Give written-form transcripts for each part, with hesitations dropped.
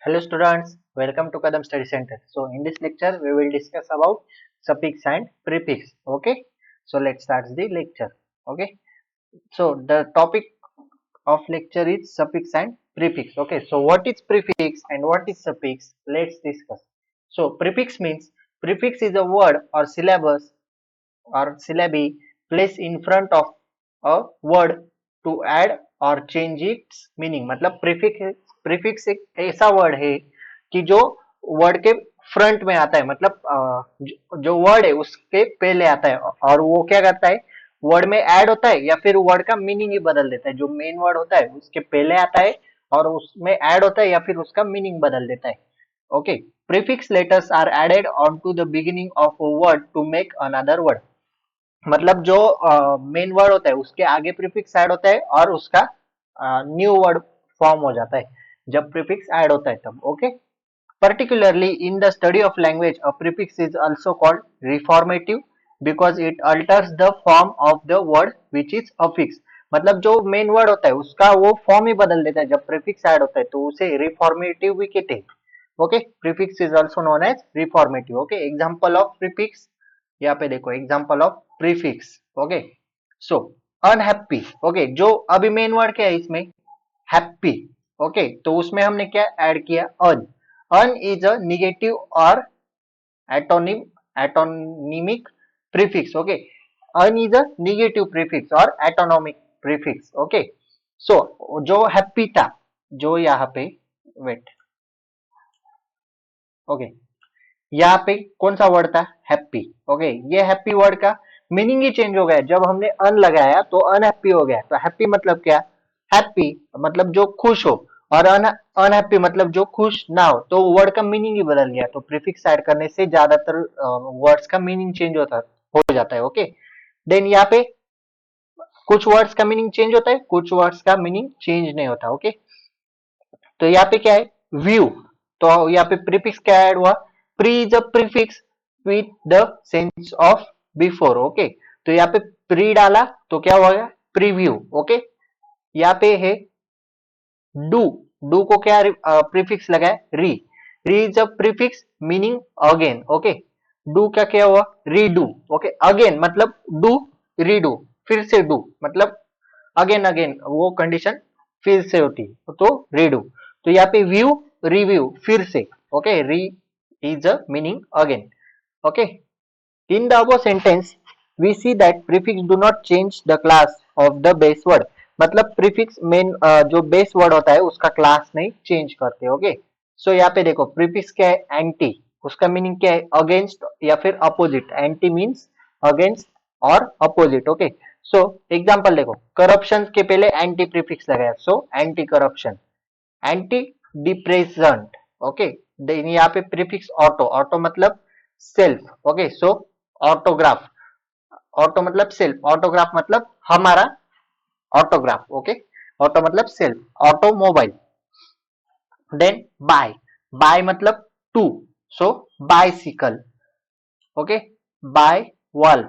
Hello students, welcome to Kadam Study Center. So in this lecture we will discuss about suffix and prefix. Okay, so let's start the lecture. Okay, so the topic of lecture is suffix and prefix. Okay, so what is prefix and what is suffix? Let's discuss. So prefix is a word or syllabus or syllabi placed in front of a word to add or change its meaning. मतलब prefix एक ऐसा word है कि जो word के front में आता है, मतलब जो वर्ड है उसके पहले आता है और वो क्या करता है, वर्ड में ऐड होता है या फिर वर्ड का मीनिंग ही बदल देता है। जो मेन वर्ड होता है उसके पहले आता है और उसमें ऐड होता है या फिर उसका मीनिंग बदल देता है। Okay, prefix letters are added on to the beginning of a word to make another word. मतलब जो मेन वर्ड होता है उसके आगे प्रीफिक्स ऐड होता है और उसका न्यू वर्ड फॉर्म हो जाता है जब प्रीफिक्स ऐड होता है तब। Okay, particularly in the study of language a prefix is also called reformative because it alters the form of the word which is affixed। मतलब जो मेन वर्ड होता है उसका वो फॉर्म ही बदल देता है जब प्रीफिक्स ऐड होता है, तो उसे रिफॉर्मेटिव भी कहते हैं। Okay, prefix is also known as reformative. Okay, example of prefix यहाँ पे देखो, example of prefix. Okay, so unhappy. Okay, जो अभी मेन वर्ड क्या है इसमें, हैप्पी। ओके, तो उसमें हमने क्या ऐड किया, अन। अन इज अ निगेटिव और antonymic prefix. Okay, un is a negative prefix और एटोनॉमिक प्रीफिक्स। ओके, सो जो हैप्पी था, जो यहाँ पे, वेट, ओके, यहाँ पे कौन सा वर्ड था, हैप्पी। ओके, ये हैप्पी वर्ड का मीनिंग ही चेंज हो गया जब हमने अन लगाया तो अनहैप्पी हो गया। तो हैप्पी मतलब क्या, हैप्पी मतलब जो खुश हो, और अनहैप्पी मतलब जो खुश ना हो, तो वर्ड का मीनिंग ही बदल गया। तो प्रीफिक्स ऐड करने से ज्यादातर वर्ड्स का मीनिंग चेंज होता हो जाता है। ओके, देन यहाँ पे कुछ वर्ड्स का मीनिंग चेंज होता है, कुछ वर्ड्स का मीनिंग चेंज नहीं होता। ओके, तो यहाँ पे क्या है, व्यू। तो यहाँ पे प्रीफिक्स क्या ऐड हुआ, pre is a prefix with the sense of before. Okay, तो यहाँ पे प्री डाला तो क्या हो गया, प्रीव्यू। ओके, यहाँ पे है डू। डू को क्या प्रीफिक्स लगा है, री। री is a prefix meaning again. Okay, do क्या क्या हुआ, रीडू। ओके, अगेन मतलब डू, रीडू फिर से डू, मतलब अगेन अगेन वो कंडीशन फिर से होती है तो रीडू। तो यहाँ पे व्यू, रिव्यू फिर से। Okay, re is a meaning again. Okay, in the above sentence we see that prefix do not change the class of the base word. मतलब प्रीफिक्स मेन जो बेस वर्ड होता है उसका क्लास नहीं change करते। Okay, सो यहाँ पे देखो प्रीफिक्स क्या है, एंटी। उसका मीनिंग क्या है, अगेंस्ट या फिर अपोजिट। एंटी मीन्स अगेंस्ट और अपोजिट। ओके, सो एग्जांपल देखो, करप्शन के पहले एंटी प्रीफिक्स लगाया, so anti corruption. Anti depressant. Okay, then यहाँ पे प्रीफिक्स ऑटो। ऑटो मतलब self. Okay, so autograph. Auto मतलब सेल्फ, ऑटोग्राफ मतलब हमारा ऑटोग्राफ। ओके, ऑटो मतलब self, automobile. Then bi. Bi मतलब two, so bicycle. Okay, bivalve,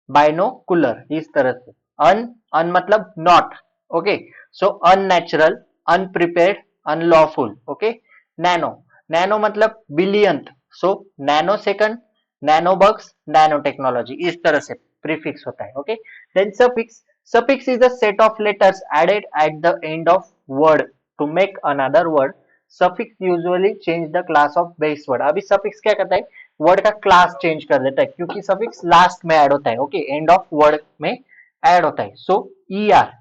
binocular, इस तरह से। अन, अन मतलब not. Okay, so unnatural, अनप्रिपेयर्ड, unlawful. Okay, nano. Nano मतलब billionth, so nanosecond, nano bugs, nanotechnology, इस तरह से प्रीफिक्स होता है। Okay, then suffix. Suffix is a set of letters added at the end of word to make another word. Suffix usually change the class of base word। अभी suffix क्या करता है, word का क्लास चेंज कर देता है क्योंकि suffix last में ऐड होता है। ओके, एंड ऑफ वर्ड में ऐड होता है, सो ई आर।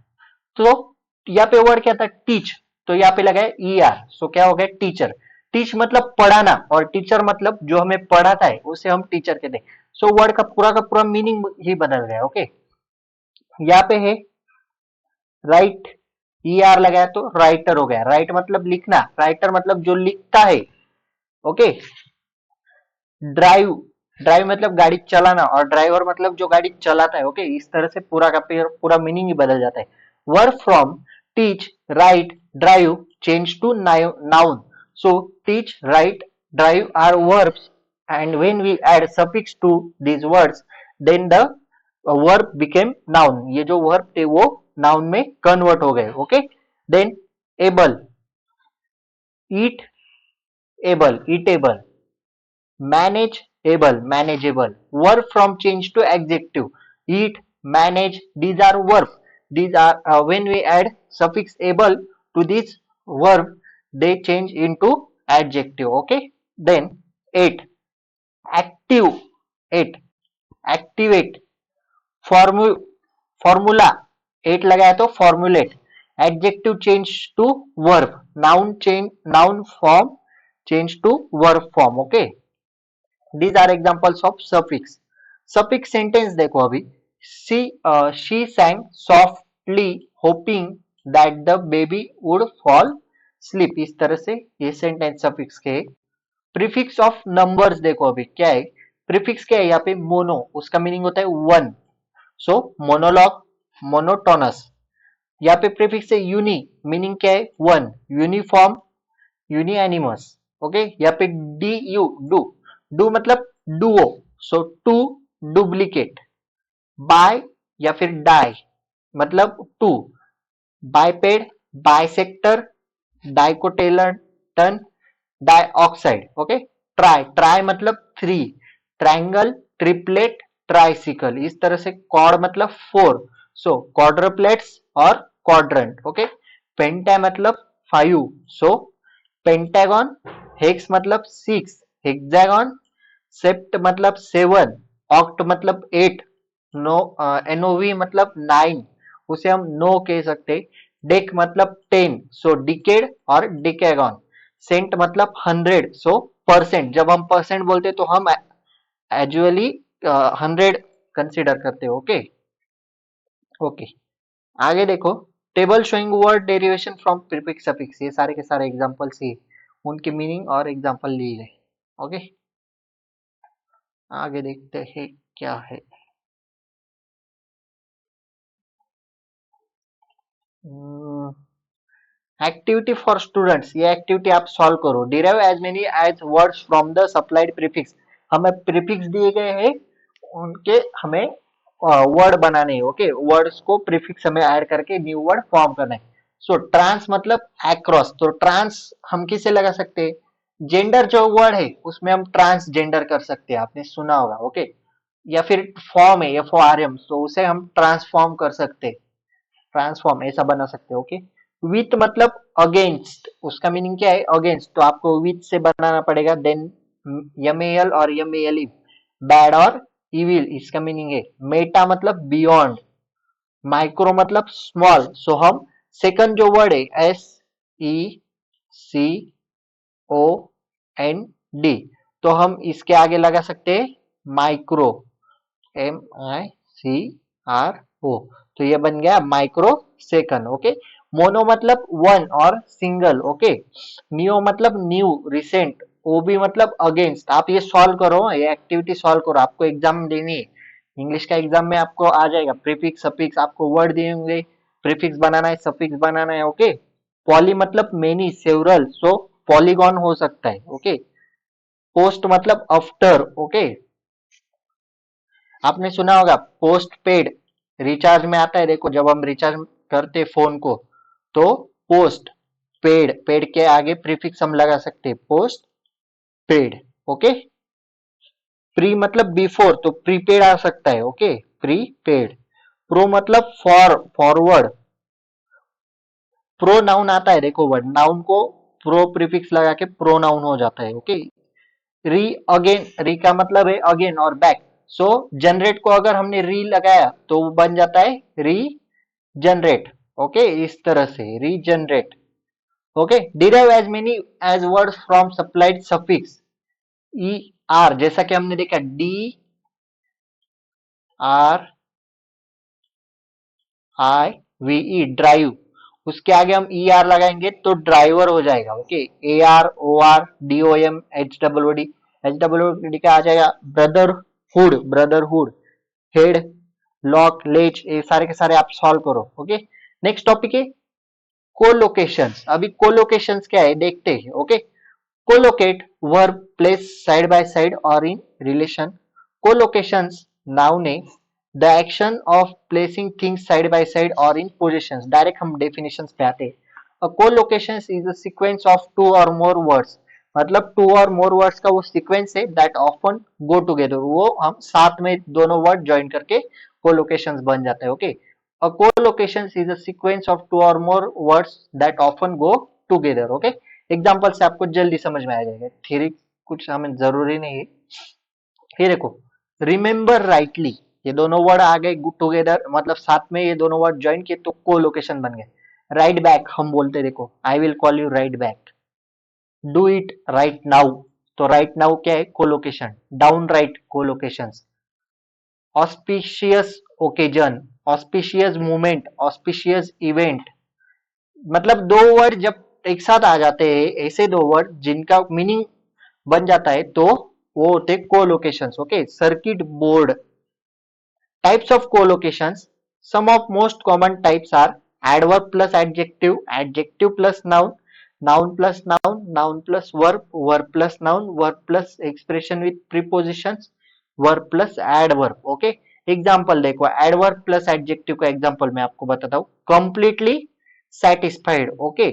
तो यहाँ पे वर्ड क्या था, टीच, तो यहाँ पे लगा है ई आर, सो क्या हो गया, टीचर। टीच मतलब पढ़ाना और टीचर मतलब जो हमें पढ़ाता है उसे हम टीचर कहते हैं। सो वर्ड का पूरा मीनिंग ही बदल गया। ओके, यहाँ पे है राइट, ई आर लगाया तो राइटर हो गया। राइट मतलब लिखना, राइटर मतलब जो लिखता है। ओके, ड्राइव, ड्राइव मतलब गाड़ी चलाना और ड्राइवर मतलब जो गाड़ी चलाता है। ओके, इस तरह से पूरा का पूरा मीनिंग ही बदल जाता है। Verb from teach, write, drive change to noun. So teach, write, drive are verbs and when we add suffix to these words then the verb became noun। ये जो verb थे वो noun में convert हो गए। Okay, then able, eat, able, eatable, manageable, manageable. Verb from change to adjective. Eat, manage, these are verb. These are when we add suffix able to this verb, they change into adjective. Okay. Then 8. Active. 8. Activate. Formu formula. 8 लगाया तो formulate. Adjective change to verb. Noun change, noun form change to verb form. Okay. These are examples of suffix. Suffix sentence देखो अभी. She sang softly hoping that the baby would fall asleep. इस तरह से ये sentence suffix के. Prefix of numbers देखो अभी क्या है. Prefix क्या है यहाँ पे mono, उसका meaning होता है one. So monologue, monotonous. यहाँ पे प्रीफिक्स है यूनि, मीनिंग क्या है वन. यूनिफॉर्म, यूनिएनिमस. ओके. यहाँ पे डी यू, डू. डू मतलब duo. So two, duplicate. Bi या फिर डाई मतलब two. Biped, bisector, dicotyledon, dioxide. Okay. Tri, tri मतलब थ्री. Triangle, triplet, tricycle. इस तरह से कॉर्ड मतलब फोर. सो क्वाड्रप्लेट्स और क्वाड्रेंट. ओके. पेंटा मतलब फाइव. सो पेंटागन. हेक्स मतलब सिक्स. हेक्सागन. सेप्ट मतलब सेवन. ऑक्ट मतलब एट. नो, एनओवी मतलब नाइन, उसे हम नो कह सकते. डेक मतलब टेन. सो डिकेड और डिकेगॉन. सेंट मतलब हंड्रेड. सो परसेंट. जब हम परसेंट बोलते तो हम एजुअली हंड्रेड कंसिडर करते हो. ओके. ओके. आगे देखो. Table showing word derivation from prefix suffix. ये सारे के सारे एग्जांपल्स ही उनके मीनिंग और एग्जांपल लिए गए. ओके. आगे देखते हैं क्या है. Activity for students. ये एक्टिविटी आप सॉल्व करो. Derive as many as words from the supplied prefix. हमें प्रीफिक्स दिए गए हैं, उनके हमें वर्ड बनाने हैं. ओके. वर्ड्स को प्रीफिक्स हमें ऐड करके न्यू वर्ड फॉर्म करना है. सो ट्रांस मतलब अक्रॉस. तो ट्रांस हम किसे लगा सकते हैं. जेंडर जो वर्ड है उसमें हम ट्रांसजेंडर कर सकते हैं, आपने सुना होगा. ओके. या फिर फॉर्म है FORM, तो उसे हम ट्रांसफॉर्म कर सकते हैं. ट्रांसफॉर्म ऐसा बना सकते हो. ओके. विथ मतलब अगेंस्ट, उसका मीनिंग क्या है अगेंस्ट, तो आपको विथ से बनाना पड़ेगा. देन MAL और MALE, बैड और इविल, इसका मीनिंग है. मेटा मतलब बियॉन्ड. माइक्रो मतलब स्मॉल. सो हम सेकंड जो वर्ड है SECOND, तो हम इसके आगे लगा सकते हैं माइक्रो. MICRO. तो ये बन गया माइक्रो सेकंड. ओके. मोनो मतलब वन और सिंगल. ओके. नियो मतलब न्यू, रिसेंट. OB मतलब अगेंस्ट. आप ये सॉल्व करो, ये एक्टिविटी सॉल्व करो, आपको एग्जाम देनी है. इंग्लिश का एग्जाम में आपको आ जाएगा. प्रीफिक्स सफिक्स आपको वर्ड दिए होंगे, प्रीफिक्स बनाना है, सफिक्स बनाना है. ओके. पॉली मतलब मेनी, सेवरल. सो पॉलीगॉन हो सकता है. ओके. पोस्ट मतलब आफ्टर. ओके. आपने सुना होगा पोस्ट पेड, रिचार्ज में आता है. देखो जब हम रिचार्ज करते फोन को, तो पोस्ट पेड, पेड के आगे प्रीफिक्स हम लगा सकते हैं पोस्ट पेड. ओके. प्री मतलब बिफोर, तो प्रीपेड आ सकता है. ओके. प्रीपेड. प्रो मतलब फॉर, फॉरवर्ड. प्रो नाउन आता है. देखो वर्ड नाउन को प्रो प्रीफिक्स लगा के प्रो नाउन हो जाता है. ओके. री अगेन, री का मतलब है अगेन और बैक. सो जनरेट को अगर हमने री लगाया तो वो बन जाता है री जनरेट. ओके. इस तरह से regenerate. Okay. Derive as many as words from supplied suffix. ER, जैसा कि हमने देखा DRIVE, ड्राइव. उसके आगे हम ER लगाएंगे तो ड्राइवर हो जाएगा. Okay. AROR DOM HWD, HWD का आ जाएगा brotherhood, brotherhood. Head, lock, latch, ये सारे के सारे आप सॉल्व करो. ओके. नेक्स्ट टॉपिक है कोलोकेशंस. अभी कोलोकेशंस क्या है देखते हैं. Okay. Collocate, verb place side by side और इन रिलेशन. कोलोकेशंस नाउन है the action of placing things side by side और इन पोजीशंस. डायरेक्ट हम डेफिनेशंस पे आते हैं. A collocation is a sequence of two or more words मतलब to or more words का वो सीक्वेंस है दैट ऑफन गो टुगेदर, वो हम साथ में दोनों वर्ड ज्वाइन करके कोलोकेशंस बन जाता है। Okay, a collocation is a sequence of two or more words that often go together. Okay, example से आपको जल्दी समझ में आ जाएगा, थ्योरी कुछ हमें जरूरी नहीं है। ये देखो, रिमेम्बर राइटली, ये दोनों वर्ड आ गए टुगेदर, मतलब साथ में ये दोनों वर्ड ज्वाइन किए तो कोलोकेशन बन गए। राइट बैक हम बोलते, देखो I will call you right back. Do it right now, तो राइट नाउ क्या है, collocation. Down right, collocation. Auspicious occasion, auspicious movement, auspicious event, मतलब दो वर्ड जब एक साथ आ जाते हैं, ऐसे दो वर्ड जिनका मीनिंग बन जाता है, तो वो होते collocations. Okay, circuit board. Types of collocations. Some of most common types are adverb plus adjective, adjective plus noun, noun plus noun, noun plus verb, verb plus noun, verb plus expression with prepositions, verb plus adverb. Okay, example देखो, adverb plus adjective का example मैं आपको बताता हूँ। Completely satisfied, okay,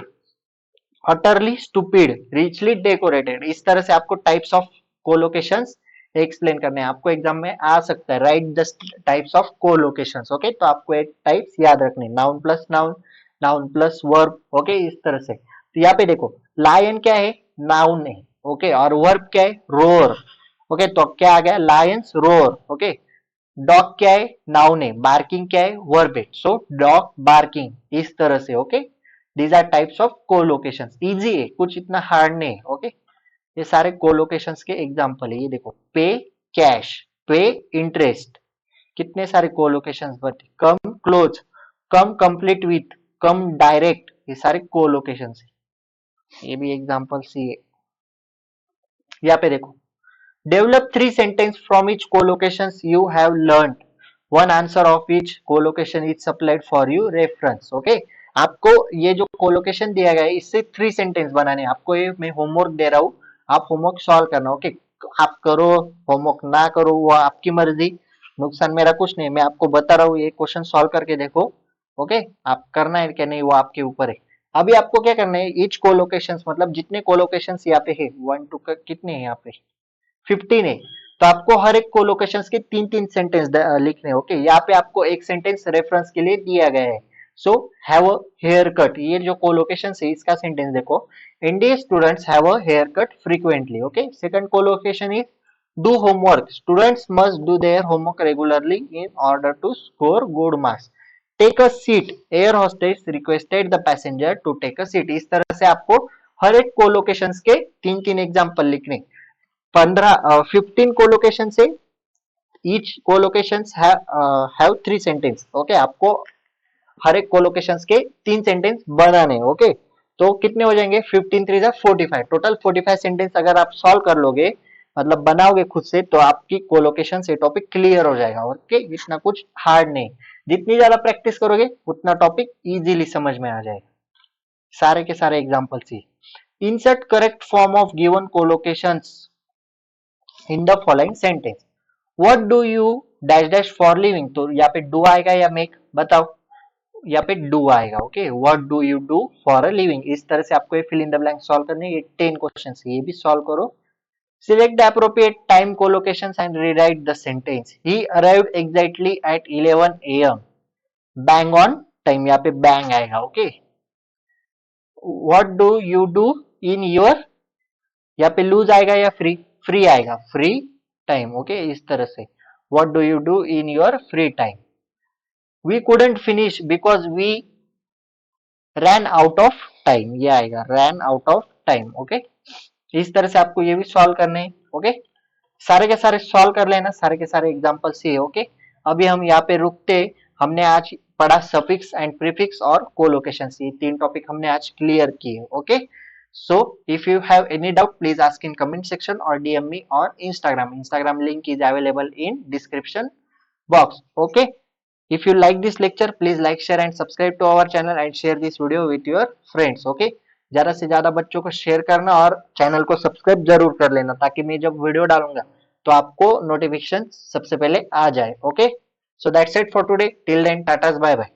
utterly stupid, richly decorated, इस तरह से आपको टाइप्स ऑफ कोलोकेशंस एक्सप्लेन करने हैं। आपको एग्जाम में आ सकता है, right the types of collocations. Okay, तो आपको एक टाइप्स याद रखने, noun plus noun, noun plus verb. Okay, इस तरह से। तो यहाँ पे देखो, लायन क्या है, नाउन है। ओके, और वर्ब क्या है, रोर। ओके, तो क्या आ गया, लायंस रोर। ओके, डॉग क्या है, नाउन है। बार्किंग क्या है, वर्ब है। सो डॉग बार्किंग, इस तरह से। Okay, these are types of collocations. Easy है, कुछ इतना हार्ड नहीं है। ओके, ये सारे कोलोकेशंस के एग्जांपल है। ये देखो, पे कैश, पे इंटरेस्ट, कितने सारे कोलोकेशंस बने। Come close, come complete with, come direct, ये सारे कोलोकेशंस है। ये भी एग्जांपल्स ही है। यहाँ पे देखो, develop three sentences from each collocations you have learned. One answer of each collocation is supplied for you reference. Okay, आपको ये जो कोलोकेशन दिया गया है, इससे थ्री सेंटेंस बनाने हैं। आपको ये मैं होमवर्क दे रहा हूँ, आप होमवर्क सॉल्व करना। ओके, आप करो होमवर्क, ना करो वो आपकी मर्जी, नुकसान मेरा कुछ नहीं। मैं आपको बता रहा हूँ, ये क्वेश्चन सॉल्व करके देखो। ओके, आप करना है क्या नहीं वो आपके ऊपर है। अभी आपको क्या करना है, ईच कोलोकेशन, मतलब जितने कोलोकेशन यहाँ पे है, वन टू का कितने हैं यहाँ पे, 15 है। तो आपको हर एक कोलोकेशन के तीन तीन सेंटेंस लिखने हैं। ओके, यहाँ पे आपको एक सेंटेंस रेफरेंस के लिए दिया गया है। So have a haircut, ये जो कोलोकेशन है इसका सेंटेंस देखो, Indian students have a haircut frequently. Okay, second collocation is do homework, students must do their homework regularly in order to score good marks. Take a seat, air hostess requested the passenger to take a seat. इस तरह से आपको हर एक colocation के तीन तीन example लिखने। 15 कोलोकेशन से each collocation have three sentence. Okay, आपको हर एक कोलोकेशन के तीन सेंटेंस बनाने। ओके, तो कितने हो जाएंगे, 15 3 45, टोटल 45 सेंटेंस अगर आप सॉल्व कर लोगे, मतलब बनाओगे खुद से, तो आपकी कोलोकेशन से टॉपिक क्लियर हो जाएगा। ओके, इतना कुछ हार्ड नहीं, जितनी ज्यादा प्रैक्टिस करोगे उतना टॉपिक इजीली समझ में आ जाएगा। सारे के सारे example C. Insert correct form of given collocations in the following sentence. What do you dash dash for living, तो यहाँ पे डू आएगा या मेक, बताओ। यहाँ पे डू आएगा। Okay, what do you do for a living, इस तरह से आपको ये fill in the blank solve करने। ये 10 क्वेश्चन है, ये भी सॉल्व करो। Select the appropriate time collocations and rewrite the sentence. He arrived exactly at 11 AM, bang on time, यहाँ पे बैंग आएगा। Okay, what do you do in your, यहाँ पे लूज आएगा या फ्री, फ्री आएगा, फ्री टाइम। ओके, इस तरह से what do you do in your free time. We couldn't finish because we ran out of time, ये आएगा ran out of time. Okay, इस तरह से आपको ये भी सॉल्व करने हैं। ओके, सारे के सारे सॉल्व कर लेना, सारे के सारे एग्जांपल से। ओके, अभी हम यहाँ पे रुकते। हमने आज पढ़ा सफिक्स एंड प्रीफिक्स और कोलोकेशन, ये तीन टॉपिक हमने आज क्लियर किए। Okay, so if you have any doubt please ask in comment section or DM me on Instagram link is available in description box. Okay, if you like this lecture please like, share and subscribe to our channel and share this video with your friends. Okay, ज्यादा से ज्यादा बच्चों को share करना और channel को subscribe जरूर कर लेना, ताकि मैं जब वीडियो डालूंगा तो आपको नोटिफिकेशन सबसे पहले आ जाए। Okay, so that's it for today, till then, tatas, bye bye.